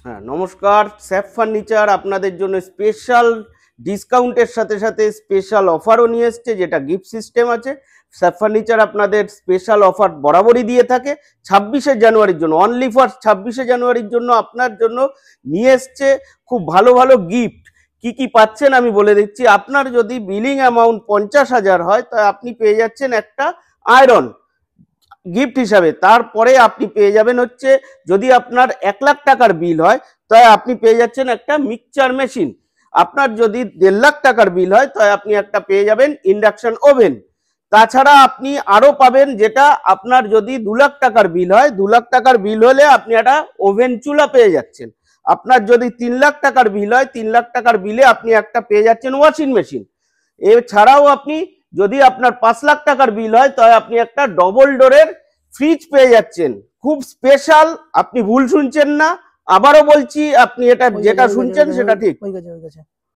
হ্যাঁ, নমস্কার। Sap furniture আপনাদের জন্য স্পেশাল ডিসকাউন্টের সাথে সাথে স্পেশাল অফারও নিয়ে এসছে, যেটা গিফট সিস্টেম আছে। স্যাপ ফার্নিচার আপনাদের স্পেশাল অফার বরাবরই দিয়ে থাকে। 26শে জানুয়ারির জন্য, অনলি ফর 26শে জানুয়ারির জন্য আপনার জন্য নিয়ে এসছে খুব ভালো ভালো গিফট। কি কি পাচ্ছেন আমি বলে দিচ্ছি। আপনার যদি বিলিং অ্যামাউন্ট 50,000 হয়, তা আপনি পেয়ে যাচ্ছেন একটা আয়রন গিফট হিসাবে। তারপরে আপনি পেয়ে যাবেন হচ্ছে, যদি আপনার 1,00,000 টাকার বিল হয়, তাই আপনি পেয়ে যাচ্ছেন একটা মিক্সচার মেশিন। আপনার যদি 1.5 লাখ টাকার বিল হয়, তাই আপনি একটা পেয়ে যাবেন ইন্ডাকশন ওভেন। তাছাড়া আপনি আরো পাবেন, যেটা আপনার যদি 2 লাখ টাকার বিল হয়, 2 লাখ টাকার বিল হলে আপনি একটা ওভেন চুলা পেয়ে যাচ্ছেন। আপনার যদি 3 লাখ টাকার বিল হয়, 3 লাখ টাকার বিলে আপনি একটা পেয়ে যাচ্ছেন ওয়াশিং মেশিন। এছাড়াও আপনি যদি আপনার 5 লাখ টাকার বিল হয়, তাই আপনি একটা ডবল ডোরের ফ্রিজ পেয়ে যাচ্ছেন। খুব স্পেশাল, আপনি ভুল শুনছেন না। আবারও বলছি, আপনি এটা যেটা শুনছেন সেটা ঠিক।